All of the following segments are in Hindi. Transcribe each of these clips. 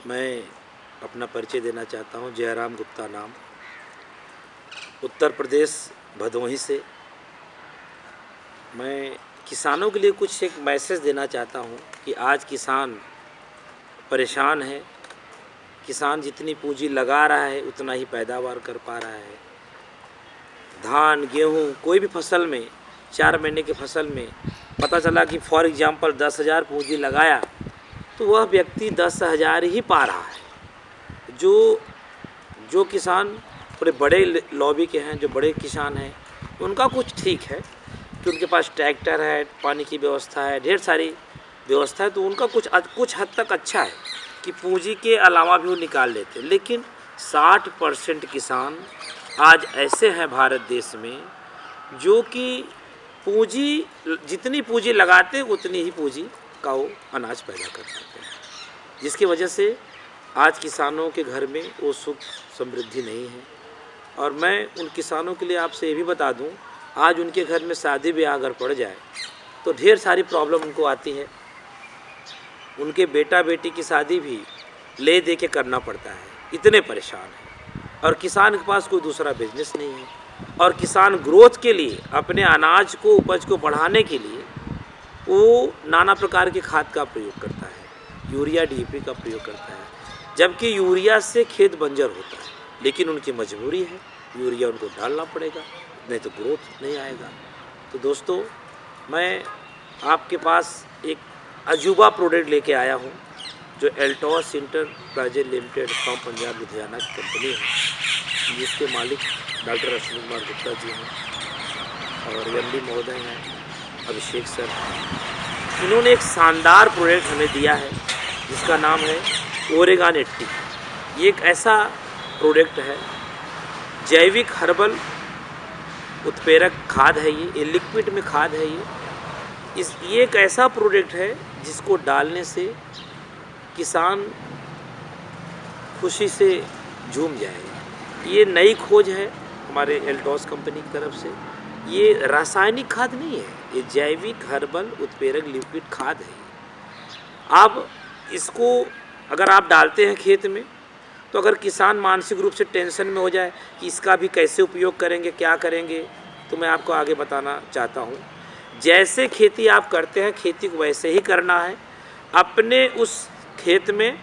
मैं अपना परिचय देना चाहता हूँ। जयराम गुप्ता नाम, उत्तर प्रदेश भदोही से। मैं किसानों के लिए कुछ एक मैसेज देना चाहता हूँ कि आज किसान परेशान है। किसान जितनी पूंजी लगा रहा है उतना ही पैदावार कर पा रहा है। धान, गेहूँ, कोई भी फसल में 4 महीने की फसल में पता चला कि फॉर एग्ज़ाम्पल 10,000 पूंजी लगाया तो वह व्यक्ति 10,000 ही पा रहा है। जो किसान थोड़े बड़े लॉबी के हैं, जो बड़े किसान हैं, उनका कुछ ठीक है कि उनके पास ट्रैक्टर है, पानी की व्यवस्था है, ढेर सारी व्यवस्था है, तो उनका कुछ हद तक अच्छा है कि पूंजी के अलावा भी वो निकाल लेते हैं। लेकिन 60% किसान आज ऐसे हैं भारत देश में जो कि जितनी पूंजी लगाते उतनी ही पूंजी का वो अनाज पैदा कर पाते हैं, जिसकी वजह से आज किसानों के घर में वो सुख समृद्धि नहीं है। और मैं उन किसानों के लिए आपसे ये भी बता दूं, आज उनके घर में शादी ब्याह अगर पड़ जाए तो ढेर सारी प्रॉब्लम उनको आती है। उनके बेटा बेटी की शादी भी ले दे के करना पड़ता है, इतने परेशान हैं। और किसान के पास कोई दूसरा बिजनेस नहीं है। और किसान ग्रोथ के लिए, अपने अनाज को, उपज को बढ़ाने के लिए वो नाना प्रकार के खाद का प्रयोग करता है, यूरिया DAP का प्रयोग करता है, जबकि यूरिया से खेत बंजर होता है। लेकिन उनकी मजबूरी है, यूरिया उनको डालना पड़ेगा, नहीं तो ग्रोथ नहीं आएगा। तो दोस्तों, मैं आपके पास एक अजूबा प्रोडक्ट लेके आया हूँ, जो Altos enterprises limited from Punjab Ludhiana की कंपनी है, जिसके मालिक डॉक्टर अश्विनी कुमार गुप्ता जी हैं और MD महोदय हैं, अभिषेक सर। इन्होंने एक शानदार प्रोडक्ट हमें दिया है जिसका नाम है ओरेगान 80। ये एक ऐसा प्रोडक्ट है, जैविक हर्बल उत्प्रेरक खाद है। ये लिक्विड में खाद है। ये एक ऐसा प्रोडक्ट है जिसको डालने से किसान खुशी से झूम जाएगा। ये नई खोज है हमारे एल्टॉस कंपनी की तरफ से। ये रासायनिक खाद नहीं है, ये जैविक हर्बल उत्प्रेरक लिक्विड खाद है। अब इसको अगर आप डालते हैं खेत में, तो अगर किसान मानसिक रूप से टेंशन में हो जाए कि इसका भी कैसे उपयोग करेंगे, क्या करेंगे, तो मैं आपको आगे बताना चाहता हूँ। जैसे खेती आप करते हैं, खेती को वैसे ही करना है। अपने उस खेत में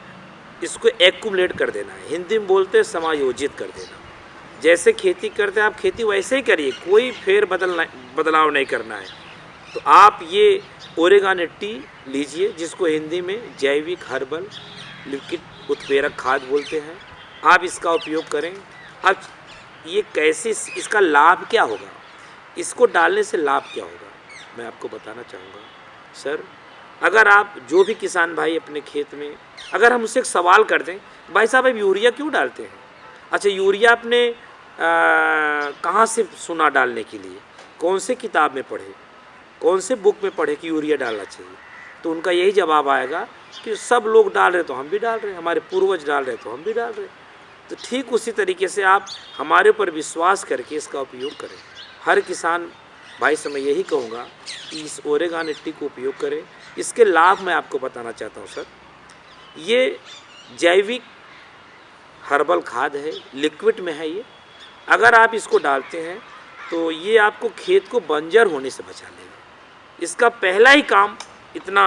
इसको एक्युमुलेट कर देना है, हिंदी में बोलते हैं समायोजित कर देना। जैसे खेती करते हैं आप खेती वैसे ही करिए, कोई बदलाव नहीं करना है। तो आप ये ओरेगान 80 लीजिए, जिसको हिंदी में जैविक हर्बल लिक्विड उत्प्रेरक खाद बोलते हैं। आप इसका उपयोग करें। अब ये कैसे, इसका लाभ क्या होगा, इसको डालने से लाभ क्या होगा, मैं आपको बताना चाहूँगा। सर, अगर आप जो भी किसान भाई अपने खेत में, अगर हम उससे एक सवाल कर दें, भाई साहब आप यूरिया क्यों डालते हैं? अच्छा, यूरिया आपने कहाँ से सुना डालने के लिए, कौन से किताब में पढ़े, कौन से बुक में पढ़े कि यूरिया डालना चाहिए? तो उनका यही जवाब आएगा कि सब लोग डाल रहे तो हम भी डाल रहे हैं, हमारे पूर्वज डाल रहे तो हम भी डाल रहे हैं। तो ठीक उसी तरीके से आप हमारे ऊपर विश्वास करके इसका उपयोग करें। हर किसान भाई से मैं यही कहूँगा कि इस ओरेगान 80 को उपयोग करें। इसके लाभ मैं आपको बताना चाहता हूँ। सर, ये जैविक हर्बल खाद है, लिक्विड में है। ये अगर आप इसको डालते हैं तो ये आपको खेत को बंजर होने से बचा लेगा। इसका पहला ही काम इतना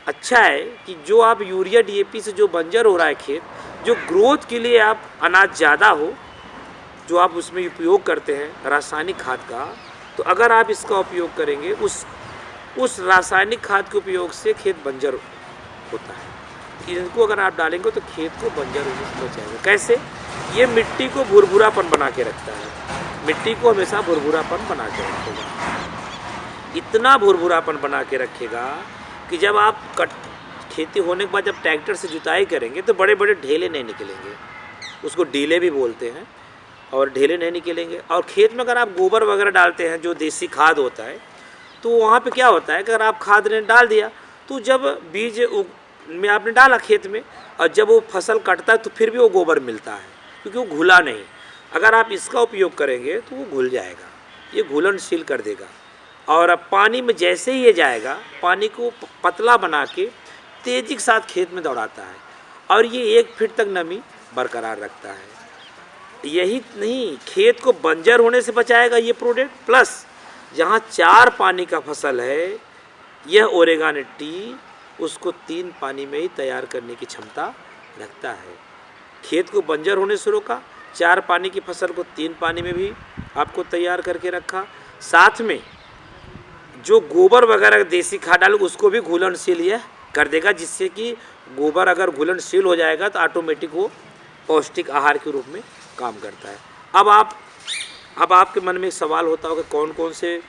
अच्छा है कि जो आप यूरिया DAP से जो बंजर हो रहा है खेत, जो ग्रोथ के लिए आप अनाज ज़्यादा हो, जो आप उसमें उपयोग करते हैं रासायनिक खाद का, तो अगर आप इसका उपयोग करेंगे, उस रासायनिक खाद के उपयोग से खेत बंजर होता है। इनको अगर आप डालेंगे तो खेत को बंजर होने से बचाएगा। कैसे? ये मिट्टी को भुरभुरापन बना के रखता है, मिट्टी को हमेशा भुरभुरापन बना के रखेगा। इतना भुरभुरापन बना के रखेगा कि जब आप खेती होने के बाद जब ट्रैक्टर से जुताई करेंगे तो बड़े बड़े ढेले नहीं निकलेंगे, उसको डीले भी बोलते हैं, और ढेले नहीं निकलेंगे। और खेत में अगर आप गोबर वगैरह डालते हैं, जो देसी खाद होता है, तो वहाँ पे क्या होता है कि अगर आप खाद ने डाल दिया तो जब बीज में आपने डाला खेत में, और जब वो फसल कटता है तो फिर भी वो गोबर मिलता है, क्योंकि वो घुला नहीं। अगर आप इसका उपयोग करेंगे तो वो घुल जाएगा, ये घुलनशील कर देगा। और अब पानी में जैसे ही ये जाएगा, पानी को पतला बना के तेज़ी के साथ खेत में दौड़ाता है। और ये 1 फीट तक नमी बरकरार रखता है। यही नहीं, खेत को बंजर होने से बचाएगा ये प्रोडक्ट, प्लस जहाँ 4 पानी का फसल है यह ओरेगानिक टी उसको 3 पानी में ही तैयार करने की क्षमता रखता है। खेत को बंजर होने से रोका, 4 पानी की फसल को 3 पानी में भी आपको तैयार करके रखा, साथ में जो गोबर वगैरह देसी खाद डाल उसको भी घुलनशील यह कर देगा, जिससे कि गोबर अगर घुलनशील हो जाएगा तो ऑटोमेटिक वो पौष्टिक आहार के रूप में काम करता है। अब आपके मन में एक सवाल होता होगा कौन कौन से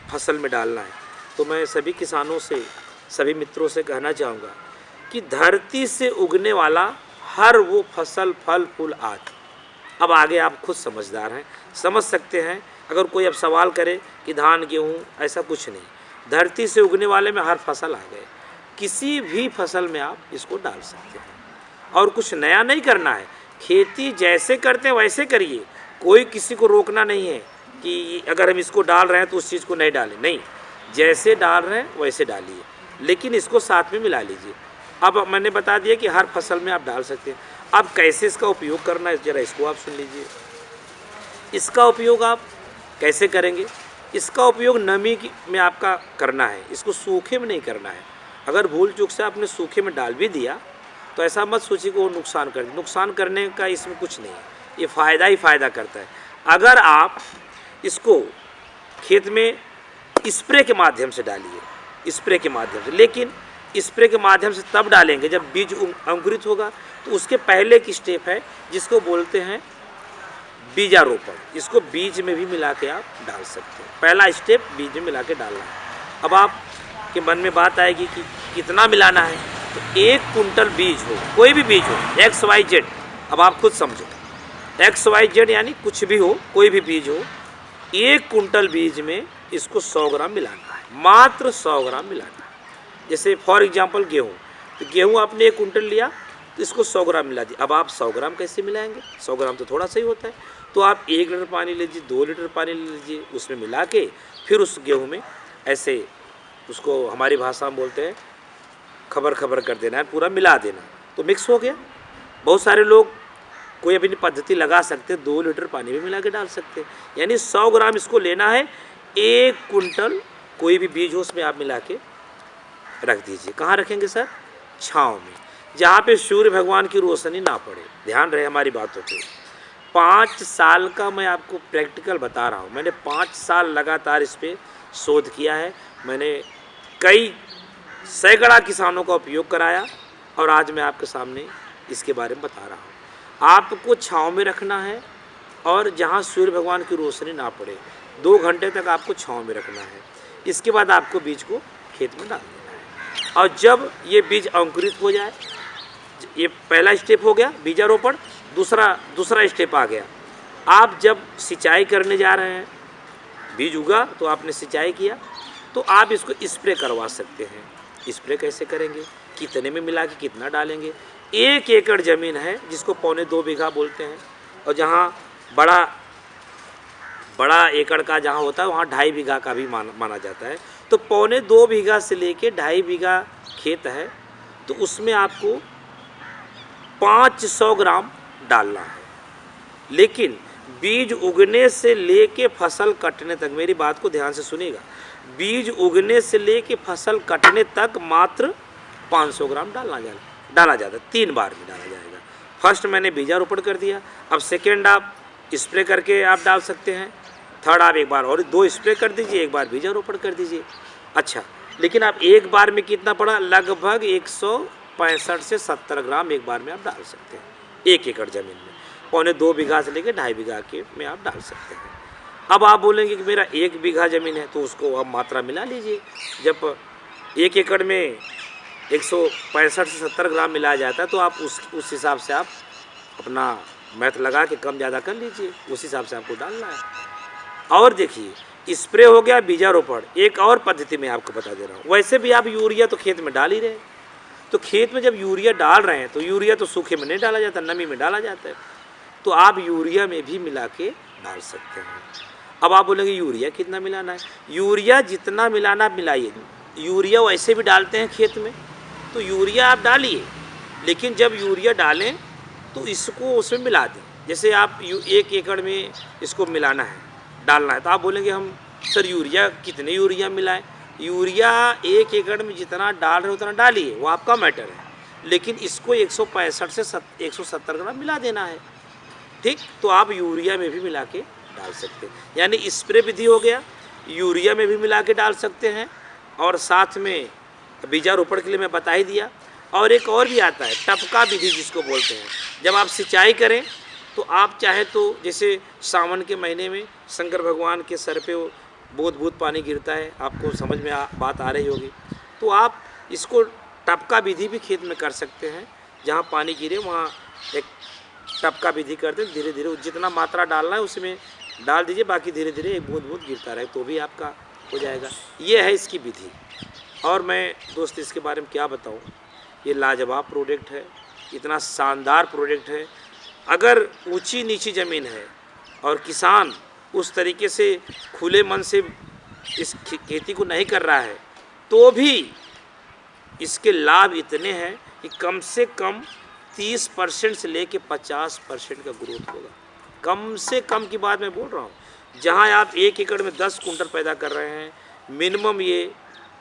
फसल में डालना है, तो मैं सभी किसानों से, सभी मित्रों से कहना चाहूँगा कि धरती से उगने वाला हर वो फसल, फल, फूल आदि, अब आगे आप खुद समझदार हैं, समझ सकते हैं। अगर कोई अब सवाल करे कि धान गेहूँ, ऐसा कुछ नहीं, धरती से उगने वाले में हर फसल आ गए, किसी भी फसल में आप इसको डाल सकते हैं और कुछ नया नहीं करना है। खेती जैसे करते हैं वैसे करिए, कोई किसी को रोकना नहीं है कि अगर हम इसको डाल रहे हैं तो उस चीज़ को नहीं डालें, नहीं, जैसे डाल रहे हैं वैसे डालिए, लेकिन इसको साथ में मिला लीजिए। अब मैंने बता दिया कि हर फसल में आप डाल सकते हैं। अब कैसे इसका उपयोग करना है ज़रा इसको आप सुन लीजिए। इसका उपयोग आप कैसे करेंगे? इसका उपयोग नमी में आपका करना है, इसको सूखे में नहीं करना है। अगर भूल चूक से आपने सूखे में डाल भी दिया तो ऐसा मत सोचिए कि वो नुकसान कर, नुकसान करने का इसमें कुछ नहीं है, ये फ़ायदा ही फ़ायदा करता है। अगर आप इसको खेत में स्प्रे के माध्यम से डालिए, स्प्रे के माध्यम से, लेकिन स्प्रे के माध्यम से तब डालेंगे जब बीज अंकुरित होगा। तो उसके पहले की स्टेप है जिसको बोलते हैं बीजारोपण, इसको बीज में भी मिला के आप डाल सकते हैं। पहला स्टेप बीज में मिला के डालना है। अब आपके मन में बात आएगी कि कितना मिलाना है, तो 1 कुंटल बीज हो, कोई भी बीज हो, XYZ, अब आप खुद समझो, XYZ यानी कुछ भी हो, कोई भी बीज हो, 1 कुंटल बीज में इसको 100 ग्राम मिलाना है, मात्र 100 ग्राम मिलाना है। जैसे फॉर एग्जांपल गेहूँ, तो गेहूँ आपने 1 कुंटल लिया तो इसको 100 ग्राम मिला दिया। अब आप 100 ग्राम कैसे मिलाएंगे? 100 ग्राम तो थोड़ा सा ही होता है, तो आप 1 लीटर पानी लीजिए, 2 लीटर पानी ले लीजिए, उसमें मिला के फिर उस गेहूँ में ऐसे उसको हमारी भाषा में बोलते हैं खबर खबर कर देना है, पूरा मिला देना, तो मिक्स हो गया। बहुत सारे लोग कोई अपनी पद्धति लगा सकते हैं, 2 लीटर पानी में मिला के डाल सकते हैं, यानी 100 ग्राम इसको लेना है, 1 कुंटल कोई भी बीज हो उसमें आप मिला के रख दीजिए। कहाँ रखेंगे सर? छाँव में, जहाँ पे सूर्य भगवान की रोशनी ना पड़े। ध्यान रहे हमारी बातों पे। 5 साल का मैं आपको प्रैक्टिकल बता रहा हूँ, मैंने 5 साल लगातार इस पर शोध किया है, मैंने कई सैकड़ा किसानों का उपयोग कराया और आज मैं आपके सामने इसके बारे में बता रहा हूँ। आपको छाँव में रखना है और जहाँ सूर्य भगवान की रोशनी ना पड़े, 2 घंटे तक आपको छाँव में रखना है। इसके बाद आपको बीज को खेत में डाल देना है और जब ये बीज अंकुरित हो जाए, ये पहला स्टेप हो गया बीजारोपण, दूसरा स्टेप आ गया। आप जब सिंचाई करने जा रहे हैं, बीज उगा तो आपने सिंचाई किया, तो आप इसको स्प्रे करवा सकते हैं। स्प्रे कैसे करेंगे, कितने में मिला के कितना डालेंगे? 1 एकड़ ज़मीन है जिसको 2.25 बीघा बोलते हैं, और जहाँ बड़ा एकड़ का जहाँ होता है वहाँ 2.5 बीघा का भी माना जाता है। तो 2.25 बीघा से लेके 2.5 बीघा खेत है, तो उसमें आपको 500 ग्राम डालना है। लेकिन बीज उगने से लेके फसल कटने तक, मेरी बात को ध्यान से सुनिएगा, बीज उगने से लेके फसल कटने तक मात्र 500 ग्राम डाला जाता है। 3 बार में डाला जाएगा। फर्स्ट मैंने बीजारोपण कर दिया, अब सेकेंड आप स्प्रे करके आप डाल सकते हैं, थर्ड आप एक बार और 2 स्प्रे कर दीजिए, एक बार बीजारोपण कर दीजिए। अच्छा, लेकिन आप एक बार में कितना पड़ा? लगभग 165 से 70 ग्राम एक बार में आप डाल सकते हैं 1 एकड़ ज़मीन में। 2.25 बीघा से लेकर 2.5 बीघा के में आप डाल सकते हैं। अब आप बोलेंगे कि मेरा 1 बीघा ज़मीन है, तो उसको आप मात्रा मिला लीजिए। जब 1 एकड़ में 165 से 70 ग्राम मिलाया जाता है, तो आप उस हिसाब से आप अपना मैथ लगा के कम ज़्यादा कर लीजिए, उस हिसाब से आपको डालना है। और देखिए, स्प्रे हो गया, बीजारोपण। एक और पद्धति मैं आपको बता दे रहा हूँ। वैसे भी आप यूरिया तो खेत में डाल ही रहे, तो खेत में जब यूरिया डाल रहे हैं तो यूरिया तो सूखे में नहीं डाला जाता, नमी में डाला जाता है, तो आप यूरिया में भी मिला के डाल सकते हैं। अब आप बोलेंगे यूरिया कितना मिलाना है? यूरिया जितना मिलाना आप मिलाइए। यूरिया वैसे भी डालते हैं खेत में, तो यूरिया आप डालिए, लेकिन जब यूरिया डालें तो इसको उसमें मिला दें। जैसे आप 1 एकड़ में इसको मिलाना है, डालना है, तो आप बोलेंगे हम सर यूरिया कितने यूरिया मिलाएं? यूरिया 1 एकड़ में जितना डाल रहे उतना डालिए, वो आपका मैटर है, लेकिन इसको 165 से 170 ग्राम मिला देना है। ठीक, तो आप यूरिया में भी मिला के डाल सकते हैं। यानी स्प्रे विधि हो गया, यूरिया में भी मिला के डाल सकते हैं, और साथ में बीजारोपण के लिए मैं बता ही दिया। और एक और भी आता है टपका विधि जिसको बोलते हैं। जब आप सिंचाई करें तो आप चाहे तो जैसे सावन के महीने में शंकर भगवान के सर पे बूंद बूंद पानी गिरता है, आपको समझ में बात आ रही होगी, तो आप इसको टपका विधि भी खेत में कर सकते हैं। जहाँ पानी गिरे वहाँ एक टपका विधि करते, धीरे धीरे जितना मात्रा डालना है उसमें डाल दीजिए, बाकी धीरे धीरे एक बूंद बूंद गिरता रहे तो भी आपका हो जाएगा। ये है इसकी विधि। और मैं दोस्त इसके बारे में क्या बताऊं, ये लाजवाब प्रोडक्ट है, इतना शानदार प्रोडक्ट है। अगर ऊंची नीची ज़मीन है और किसान उस तरीके से खुले मन से इस खेती को नहीं कर रहा है, तो भी इसके लाभ इतने हैं कि कम से कम 30% से लेके 50% का ग्रोथ होगा। कम से कम की बात मैं बोल रहा हूँ। जहाँ आप 1 एकड़ में 10 कुंटल पैदा कर रहे हैं, मिनिमम ये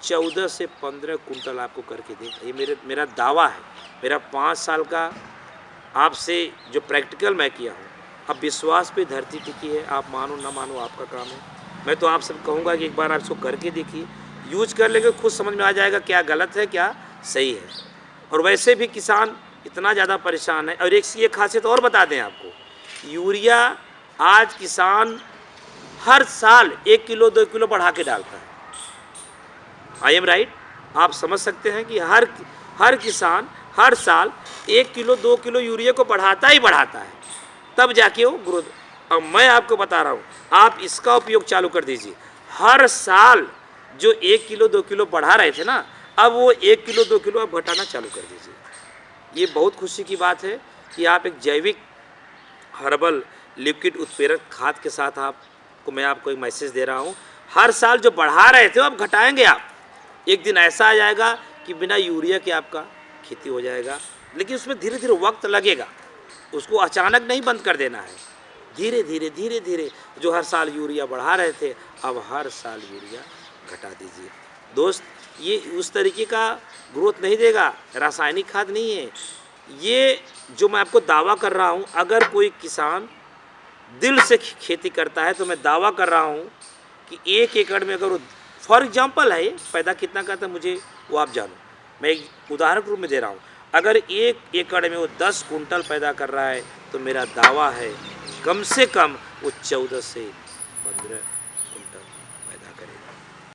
14 से 15 कुंटल आपको करके देगा। ये मेरा दावा है, मेरा 5 साल का आपसे जो प्रैक्टिकल मैं किया हूँ। अब विश्वास पे धरती टिकी है, आप मानो ना मानो आपका काम है। मैं तो आप सब कहूँगा कि एक बार आप इसको करके देखिए, यूज कर लेंगे, खुद समझ में आ जाएगा क्या गलत है क्या सही है। और वैसे भी किसान इतना ज़्यादा परेशान है। और एक ये खासियत और बता दें आपको, यूरिया आज किसान हर साल 1 किलो 2 किलो बढ़ा के डालता है। I am right? आप समझ सकते हैं कि हर किसान हर साल 1 किलो 2 किलो यूरिया को बढ़ाता ही बढ़ाता है, तब जाके वो ग्रोथ। अब मैं आपको बता रहा हूँ, आप इसका उपयोग चालू कर दीजिए। हर साल जो 1 किलो 2 किलो बढ़ा रहे थे ना, अब वो 1 किलो 2 किलो आप घटाना चालू कर दीजिए। ये बहुत खुशी की बात है कि आप एक जैविक हर्बल लिक्विड उत्प्रेरक खाद के साथ मैं आपको एक मैसेज दे रहा हूँ। हर साल जो बढ़ा रहे थे अब घटाएंगे आप। एक दिन ऐसा आ जाएगा कि बिना यूरिया के आपका खेती हो जाएगा, लेकिन उसमें धीरे धीरे वक्त लगेगा। उसको अचानक नहीं बंद कर देना है, धीरे धीरे जो हर साल यूरिया बढ़ा रहे थे अब हर साल यूरिया घटा दीजिए। दोस्त, ये उस तरीके का ग्रोथ नहीं देगा, रासायनिक खाद नहीं है। ये जो मैं आपको दावा कर रहा हूँ, अगर कोई किसान दिल से खेती करता है तो मैं दावा कर रहा हूँ कि 1 एकड़ में अगर वो, फॉर एग्जांपल है, पैदा कितना करता है मुझे वो आप जानो, मैं एक उदाहरण के रूप में दे रहा हूँ। अगर 1 एकड़ में वो 10 कुंटल पैदा कर रहा है तो मेरा दावा है कम से कम वो 14 से 15